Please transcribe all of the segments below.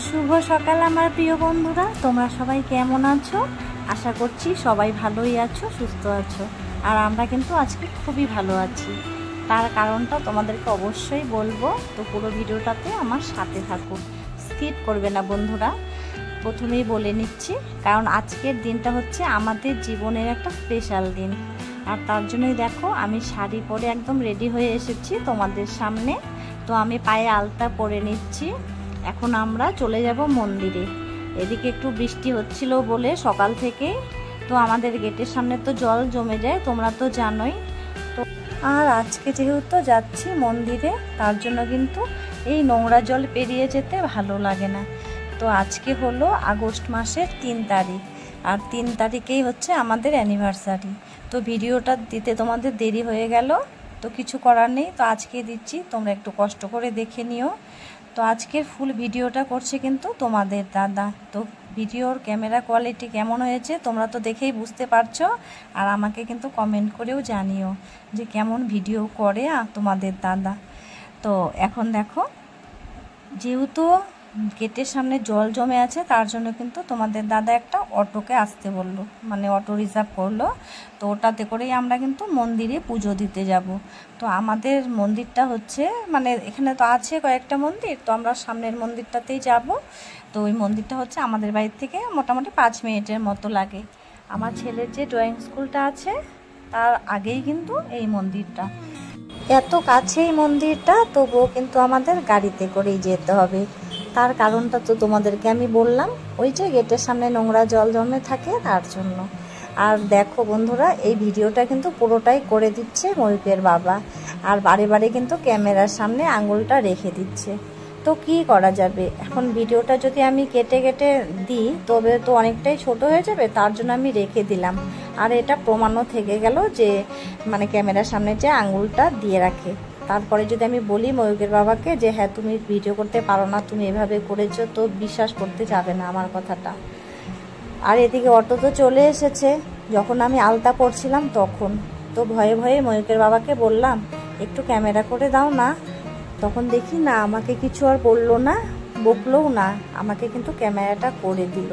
শুভ সকাল আমার প্রিয় বন্ধুরা, তোমরা সবাই কেমন আছো? আশা করছি সবাই ভালোই আছো, সুস্থ আছো। আর আমরা কিন্তু আজকে খুবই ভালো আছি। তার কারণটা তোমাদেরকে অবশ্যই বলবো, তো পুরো ভিডিওটাতে আমার সাথে থাকো, স্কিপ করবে না বন্ধুরা। প্রথমেই বলে নিচ্ছি, কারণ আজকের দিনটা হচ্ছে আমাদের জীবনের একটা স্পেশাল দিন। আর তার জন্যই দেখো আমি শাড়ি পরে একদম রেডি হয়ে এসেছি তোমাদের সামনে। তো আমি পায়ে আলতা পরে নিচ্ছি। এখন আমরা চলে যাব মন্দিরে। এদিকে একটু বৃষ্টি হচ্ছিল বলে সকাল থেকে, তো আমাদের গেটের সামনে তো জল জমে যায়, তোমরা তো জানোই। তো আর আজকে যেহেতু যাচ্ছি মন্দিরে, তার জন্য কিন্তু এই নোংরা জল পেরিয়ে যেতে ভালো লাগে না। তো আজকে হলো আগস্ট মাসের 3 তারিখ, আর 3 তারিখেই হচ্ছে আমাদের অ্যানিভার্সারি। তো ভিডিওটা দিতে তোমাদের দেরি হয়ে গেল, তো কিছু করার নেই, তো আজকে দিচ্ছি, তোমরা একটু কষ্ট করে দেখে নিও। তো আজকের ফুল ভিডিওটা করছে কিন্তু তোমাদের দাদা। তো ভিডিওর ক্যামেরা কোয়ালিটি কেমন হয়েছে তোমরা তো দেখেই বুঝতে পারছো, আর আমাকে কিন্তু কমেন্ট করেও জানিও যে কেমন ভিডিও করে তোমাদের দাদা। তো এখন দেখো, যেহেতু গেটের সামনে জল জমে আছে, তার জন্য কিন্তু তোমাদের দাদা একটা অটোকে আসতে বললো, মানে অটো রিজার্ভ করলো। তো ওটাতে করেই আমরা কিন্তু মন্দিরে পুজো দিতে যাব। তো আমাদের মন্দিরটা হচ্ছে, মানে এখানে তো আছে কয়েকটা মন্দির, তো আমরা সামনের মন্দিরটাতেই যাব। তো ওই মন্দিরটা হচ্ছে আমাদের বাড়ির থেকে মোটামুটি 5 মিনিটের মতো লাগে। আমার ছেলের যে ড্রয়িং স্কুলটা আছে তার আগেই কিন্তু এই মন্দিরটা। এত কাছেই মন্দিরটা, তবুও কিন্তু আমাদের গাড়িতে করেই যেতে হবে। তার কারণটা তো তোমাদেরকে আমি বললাম, ওই যে গেটের সামনে নোংরা জল জমে থাকে তার জন্য। আর দেখো বন্ধুরা, এই ভিডিওটা কিন্তু পুরোটাই করে দিচ্ছে ময়ূকের বাবা, আর বারে বারে কিন্তু ক্যামেরার সামনে আঙুলটা রেখে দিচ্ছে। তো কি করা যাবে, এখন ভিডিওটা যদি আমি কেটে কেটে দিই তবে তো অনেকটাই ছোট হয়ে যাবে, তার জন্য আমি রেখে দিলাম। আর এটা প্রমাণও থেকে গেল যে মানে ক্যামেরার সামনে যে আঙুলটা দিয়ে রাখে। তারপরে যদি আমি বলি ময়ূকের বাবাকে যে হ্যাঁ তুমি ভিডিও করতে পারো না, তুমি এভাবে করেছো, তো বিশ্বাস করতে যাবে না আমার কথাটা। আর এদিকে অটো তো চলে এসেছে। যখন আমি আলতা পরছিলাম তখন তো ভয়ে ভয়ে ময়ূকের বাবাকে বললাম একটু ক্যামেরা করে দাও না। তখন দেখি না, আমাকে কিছু আর বললো না, বকলোও না, আমাকে কিন্তু ক্যামেরাটা করে দিল।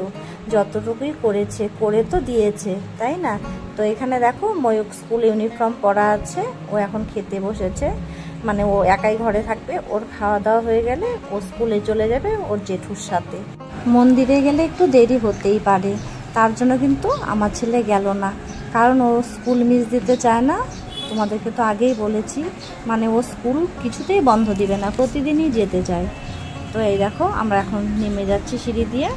যতটুকুই করেছে, করে তো দিয়েছে, তাই না? তো এখানে দেখো ময়ূক স্কুল ইউনিফর্ম পরা আছে, ও এখন খেতে বসেছে। মানে ও একাই ঘরে থাকবে, ওর খাওয়া দাওয়া হয়ে গেলে ও স্কুলে চলে যাবে ওর জেঠুর সাথে। মন্দিরে গেলে একটু দেরি হতেই পারে, তার জন্য কিন্তু আমার ছেলে গেল না, কারণ ও স্কুল মিস দিতে চায় না। তোমাদেরকে তো আগেই বলেছি, মানে ও স্কুল কিছুতেই বন্ধ দিবে না, প্রতিদিনই যেতে চায়। তো এই দেখো আমরা এখন নেমে যাচ্ছি সিঁড়ি দিয়ে,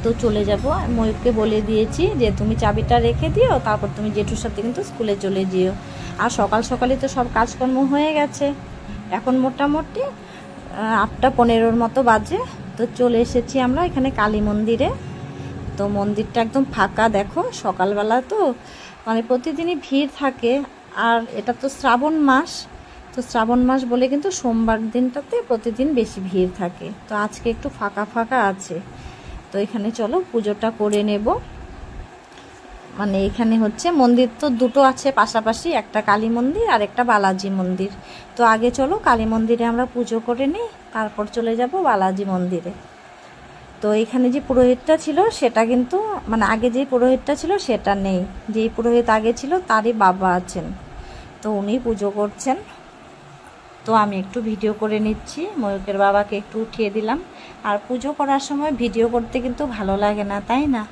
তো চলে যাব। ময়ূরকে বলে দিয়েছি যে তুমি চাবিটা রেখে দিও, তারপর তুমি জেঠুর সাথে কিন্তু স্কুলে চলে যেও। আর সকাল সকালে তো সব কাজকর্ম হয়ে গেছে, এখন মোটামুটি 8:15 মতো বাজে। তো চলে এসেছি আমরা এখানে কালী মন্দিরে। তো মন্দিরটা একদম ফাঁকা, দেখো সকালবেলা তো মানে প্রতিদিনই ভিড় থাকে। আর এটা তো শ্রাবণ মাস, তো শ্রাবণ মাস বলে কিন্তু সোমবার দিনটাতে প্রতিদিন বেশি ভিড় থাকে। তো আজকে একটু ফাঁকা ফাঁকা আছে। তো এখানে চলো পুজোটা করে নেব। মানে এখানে হচ্ছে মন্দির তো দুটো আছে পাশাপাশি, একটা কালী মন্দির আর একটা বালাজি মন্দির। তো আগে চলো কালী মন্দিরে আমরা পুজো করে নিই, তারপর চলে যাব বালাজি মন্দিরে। তো এখানে যে পুরোহিতটা ছিল সেটা কিন্তু, মানে আগে যে পুরোহিতটা ছিল সেটা নেই, যেই পুরোহিত আগে ছিল তারই বাবা আছেন, তো উনি পুজো করছেন। তো আমি একটু ভিডিও করে নিচ্ছি, ময়ূকের বাবাকে একটু উঠিয়ে দিলাম। আর পুজো করার সময় ভিডিও করতে কিন্তু ভালো লাগে না, তাই না?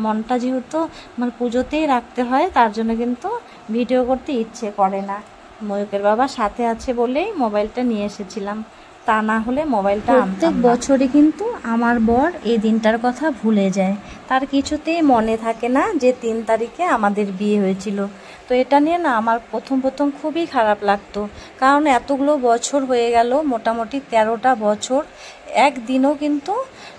মনটা যেহেতু মানে পুজোতেই রাখতে হয়, তার জন্য কিন্তু ভিডিও করতে ইচ্ছে করে না। ময়ূকের বাবা সাথে আছে বলেই মোবাইলটা নিয়ে এসেছিলাম, তা না হলে মোবাইলটা প্রত্যেক বছরই কিন্তু আমার বর এই দিনটার কথা ভুলে যায়, তার কিছুতেই মনে থাকে না যে 3 তারিখে আমাদের বিয়ে হয়েছিল। তো এটা নিয়ে না আমার প্রথম খুবই খারাপ লাগতো, কারণ এতগুলো বছর হয়ে গেল, মোটামুটি 13টা বছর, একদিনও কিন্তু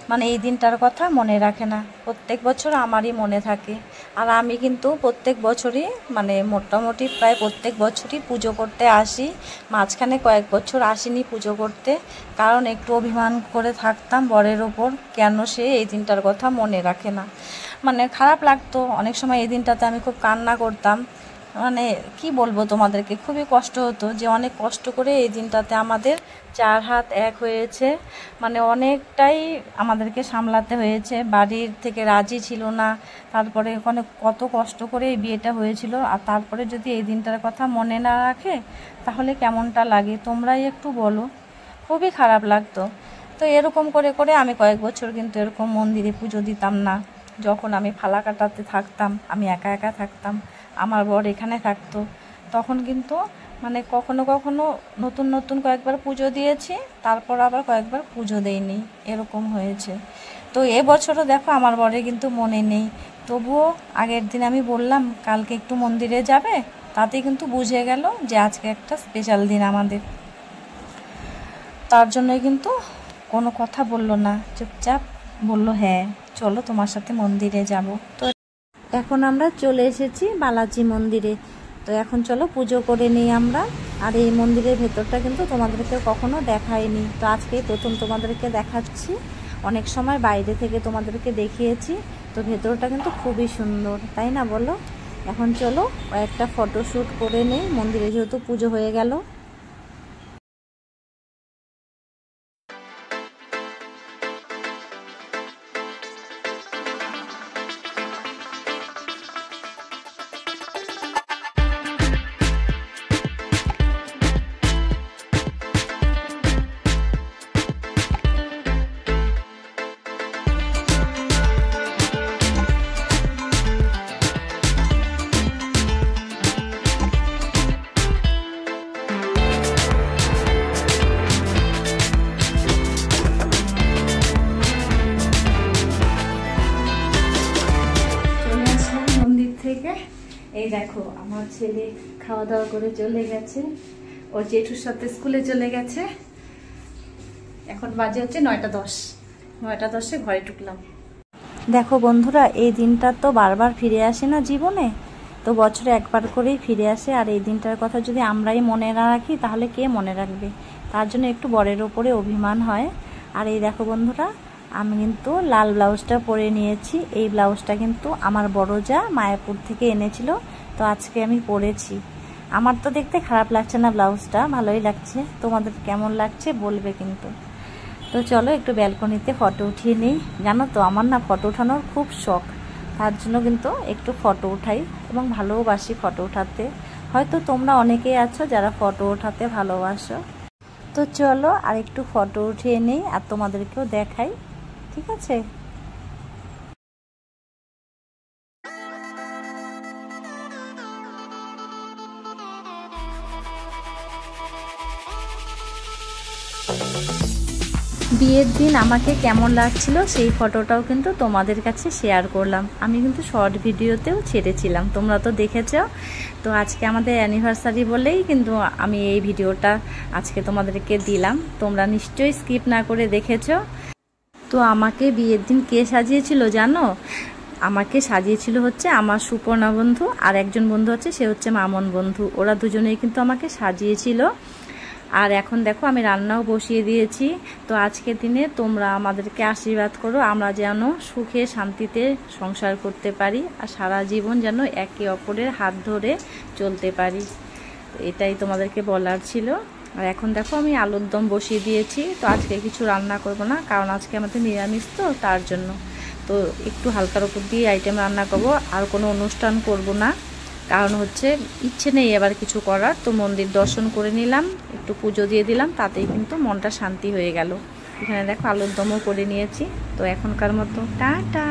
মানে এই দিনটার কথা মনে রাখে না। প্রত্যেক বছর আমারই মনে থাকে। আর আমি কিন্তু প্রত্যেক বছরই মানে মোটামুটি প্রায় প্রত্যেক বছরই পুজো করতে আসি। মাঝখানে কয়েক বছর আসিনি পুজো করতে, কারণ একটু অভিমান করে থাকতাম বরের ওপর, কেন সে এই দিনটার কথা মনে রাখে না। মানে খারাপ লাগতো অনেক সময়, এই দিনটাতে আমি খুব কান্না করতাম মানে কি বলবো তোমাদেরকে, খুবই কষ্ট হতো যে অনেক কষ্ট করে এই দিনটাতে আমাদের 4 হাত এক হয়েছে, মানে অনেকটাই আমাদেরকে সামলাতে হয়েছে, বাড়ির থেকে রাজি ছিল না, তারপরে ওখানে কত কষ্ট করে এই বিয়েটা হয়েছিল, আর তারপরে যদি এই দিনটার কথা মনে না রাখে তাহলে কেমনটা লাগে তোমরাই একটু বলো। খুবই খারাপ লাগতো। তো এরকম করে করে আমি কয়েক বছর কিন্তু এরকম মন্দিরে পুজো দিতাম না। যখন আমি ফালাকাটাতে থাকতাম, আমি একা একা থাকতাম, আমার বর এখানে থাকতো, তখন কিন্তু মানে কখনো কখনো নতুন নতুন কয়েকবার পুজো দিয়েছি, তারপর আবার কয়েকবার পুজো দেইনি, এরকম হয়েছে। তো এবছরও দেখো আমার বরে কিন্তু মনে নেই, তবুও আগের দিন আমি বললাম কালকে একটু মন্দিরে যাবে, তাতে কিন্তু বুঝে গেল যে আজকে একটা স্পেশাল দিন আমাদের। তার জন্যই কিন্তু কোনো কথা বললো না, চুপচাপ বললো হ্যাঁ চলো তোমার সাথে মন্দিরে যাব। তো এখন আমরা চলে এসেছি বালাজি মন্দিরে। তো এখন চলো পুজো করে নিই আমরা। আর এই মন্দিরের ভেতরটা কিন্তু তোমাদেরকে কখনো দেখাইনি, তো আজকে প্রথম তোমাদেরকে দেখাচ্ছি। অনেক সময় বাইরে থেকে তোমাদেরকে দেখিয়েছি, তো ভেতরটা কিন্তু খুবই সুন্দর, তাই না বলো? এখন চলো কয়েকটা ফটোশ্যুট করে নিই, মন্দিরে যেহেতু পুজো হয়ে গেল। এই দেখো আমার ছেলে খাওয়া দাওয়া করে চলে গেছে, ওর জেঠুর সাথে স্কুলে চলে গেছে। এখন বাজে হচ্ছে 9:10, 9:10 ঘরে ঢুকলাম। দেখো বন্ধুরা, এই দিনটা তো বারবার ফিরে আসে না জীবনে, তো বছরে একবার করেই ফিরে আসে, আর এই দিনটার কথা যদি আমরাই মনে না রাখি তাহলে কে মনে রাখবে? তার জন্য একটু বরের ওপরে অভিমান হয়। আর এই দেখো বন্ধুরা, আমি কিন্তু লাল ব্লাউজটা পরে নিয়েছি। এই ব্লাউজটা কিন্তু আমার বড় যা মায়াপুর থেকে এনেছিল, তো আজকে আমি পরেছি। আমার তো দেখতে খারাপ লাগছে না, ব্লাউজটা ভালোই লাগছে। তোমাদের কেমন লাগছে বলবে কিন্তু। তো চলো একটু ব্যালকনিতে ফটো উঠিয়ে নিই। জানো তো আমার না ফটো ওঠানোর খুব শখ, তার জন্য কিন্তু একটু ফটো উঠাই এবং ভালোবাসি ফটো উঠাতে। হয়তো তোমরা অনেকেই আছো যারা ফটো ওঠাতে ভালোবাসো। তো চলো আর একটু ফটো উঠিয়ে নিই আর তোমাদেরকেও দেখাই, ঠিক আছে? বিয়ের দিন আমাকে কেমন লাগছিল সেই ফটোটাও কিন্তু তোমাদের কাছে শেয়ার করলাম। আমি কিন্তু শর্ট ভিডিওতেও ছেড়েছিলাম, তোমরা তো দেখেছ। তো আজকে আমাদের অ্যানিভার্সারি বলেই কিন্তু আমি এই ভিডিওটা আজকে তোমাদেরকে দিলাম, তোমরা নিশ্চয়ই স্কিপ না করে দেখেছো। তো আমাকে বিয়ের দিন কে সাজিয়েছিল জানো? আমাকে সাজিয়েছিল হচ্ছে আমার সুপর্ণা বন্ধু, আর একজন বন্ধু আছে সে হচ্ছে মামন বন্ধু। ওরা দুজনেই কিন্তু আমাকে সাজিয়েছিল। আর এখন দেখো আমি রান্নাও বসিয়ে দিয়েছি। তো আজকের দিনে তোমরা আমাদেরকে আশীর্বাদ করো, আমরা যেন সুখে শান্তিতে সংসার করতে পারি আর সারা জীবন যেন একে অপরের হাত ধরে চলতে পারি, এটাই তোমাদেরকে বলার ছিল। আর এখন দেখো আমি আলুর দম বসিয়ে দিয়েছি। তো আজকে কিছু রান্না করব না, কারণ আজকে আমাদের নিরামিষ, তো তার জন্য তো একটু হালকার উপর দিয়ে আইটেম রান্না করব, আর কোনো অনুষ্ঠান করব না, কারণ হচ্ছে ইচ্ছে নেই এবার কিছু করার। তো মন্দির দর্শন করে নিলাম, একটু পুজো দিয়ে দিলাম, তাতেই কিন্তু মনটা শান্তি হয়ে গেল। এখানে দেখো আলুর দমও করে নিয়েছি। তো এখনকার মতো টাটা।